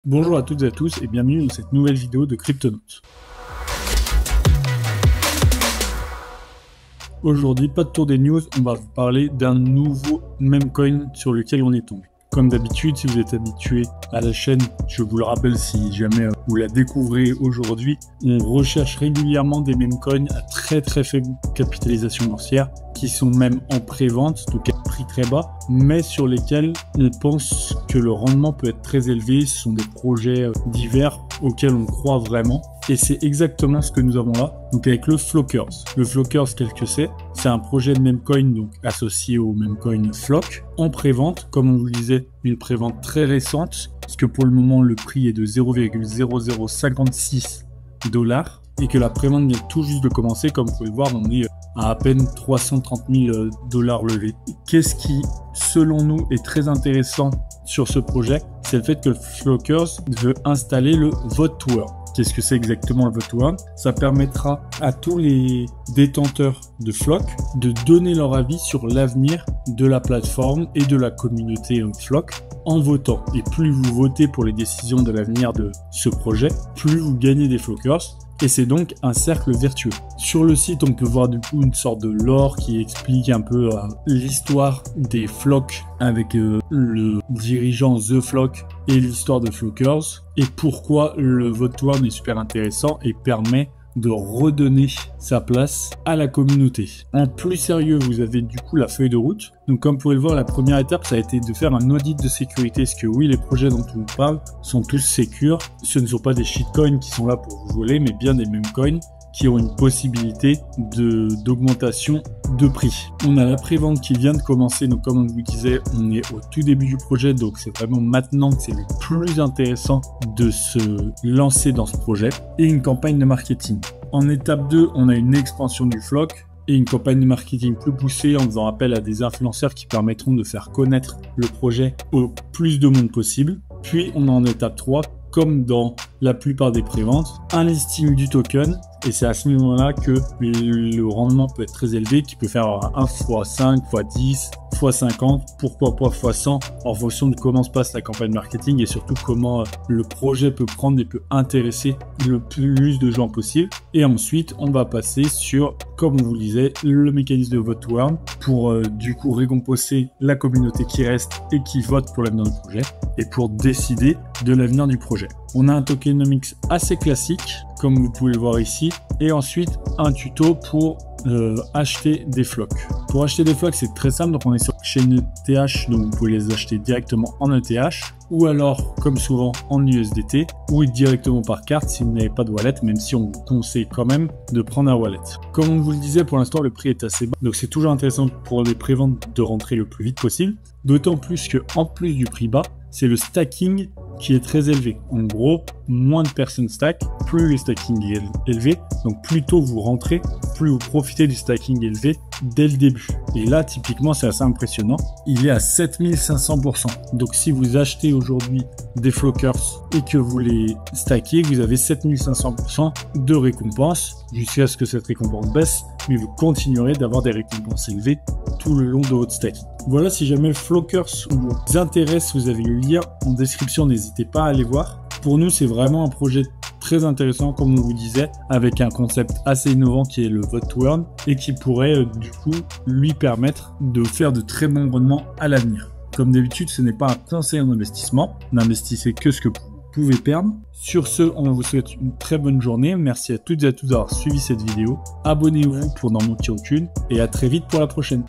Bonjour à toutes et à tous et bienvenue dans cette nouvelle vidéo de Cryptonautes. Aujourd'hui, pas de tour des news, on va vous parler d'un nouveau meme coin sur lequel on est tombé. Comme d'habitude, si vous êtes habitué à la chaîne, je vous le rappelle si jamais vous la découvrez aujourd'hui, on recherche régulièrement des meme coins à très faible capitalisation boursière qui sont même en pré-vente, donc à prix très bas, mais sur lesquels on pense que le rendement peut être très élevé. Ce sont des projets divers auxquels on croit vraiment. Et c'est exactement ce que nous avons là, donc avec le Flockers. Le Flockers, quel que c'est un projet de memecoin, donc associé au memecoin Flock, en pré-vente, comme on vous le disait, une pré-vente très récente, parce que pour le moment le prix est de 0,0056 $, et que la pré-vente vient tout juste de commencer. Comme vous pouvez le voir, on est à peine 330 000 $ levés. Qu'est-ce qui, selon nous, est très intéressant sur ce projet? C'est le fait que Flockers veut installer le Vote to Earn. Qu'est-ce que c'est exactement le Vote to Earn? Ça permettra à tous les détenteurs de Flock de donner leur avis sur l'avenir de la plateforme et de la communauté Flock en votant. Et plus vous votez pour les décisions de l'avenir de ce projet, plus vous gagnez des Flockers. Et c'est donc un cercle vertueux. Sur le site, on peut voir du coup une sorte de lore qui explique un peu l'histoire des Flock avec le dirigeant The Flock et l'histoire de Flockers, et pourquoi le Vote to Earn est super intéressant et permet de redonner sa place à la communauté. En plus sérieux, vous avez du coup la feuille de route. Donc comme vous pouvez le voir, la première étape, ça a été de faire un audit de sécurité. Parce que oui, les projets dont on parle sont tous sécures. Ce ne sont pas des shitcoins qui sont là pour vous voler, mais bien des memecoins qui ont une possibilité d'augmentation de prix. On a la prévente qui vient de commencer, donc comme on vous disait, on est au tout début du projet, donc c'est vraiment maintenant que c'est le plus intéressant de se lancer dans ce projet, et une campagne de marketing. En étape 2, on a une expansion du Flock et une campagne de marketing plus poussée en faisant appel à des influenceurs qui permettront de faire connaître le projet au plus de monde possible. Puis on est en étape 3, comme dans la plupart des préventes, un listing du token, et c'est à ce moment-là que le rendement peut être très élevé, qui peut faire 1 x 5, x 10, x 50, pourquoi pas x 100, en fonction de comment se passe la campagne marketing et surtout comment le projet peut prendre et peut intéresser le plus de gens possible. Et ensuite, on va passer sur, comme on vous le disait, le mécanisme de Vote to Earn pour du coup récompenser la communauté qui reste et qui vote pour l'avenir du projet et pour décider de l'avenir du projet. On a un tokenomics assez classique, comme vous pouvez le voir ici, et ensuite un tuto pour acheter des flocks. Pour acheter des flocks, c'est très simple. Donc on est sur chaîne ETH, donc vous pouvez les acheter directement en ETH, ou alors comme souvent en USDT, ou directement par carte si vous n'avez pas de wallet, même si on vous conseille quand même de prendre un wallet. Comme on vous le disait, pour l'instant le prix est assez bas, donc c'est toujours intéressant pour les préventes de rentrer le plus vite possible, d'autant plus que en plus du prix bas, c'est le stacking qui est très élevé. En gros, moins de personnes stack, plus le stacking est élevé. Donc plus tôt vous rentrez, plus vous profitez du stacking élevé dès le début. Et là, typiquement, c'est assez impressionnant. Il est à 7500%. Donc si vous achetez aujourd'hui des Flockers et que vous les stackez, vous avez 7500% de récompense jusqu'à ce que cette récompense baisse, mais vous continuerez d'avoir des récompenses élevées tout le long de votre stacking. Voilà, si jamais Flockers vous intéresse, vous avez le lien en description, n'hésitez pas à aller voir. Pour nous, c'est vraiment un projet très intéressant, comme on vous disait, avec un concept assez innovant qui est le Vote to Earn et qui pourrait du coup lui permettre de faire de très bons rendements à l'avenir. Comme d'habitude, ce n'est pas un conseil en investissement, n'investissez que ce que vous pouvez perdre. Sur ce, on vous souhaite une très bonne journée. Merci à toutes et à tous d'avoir suivi cette vidéo. Abonnez-vous pour n'en manquer aucune et à très vite pour la prochaine.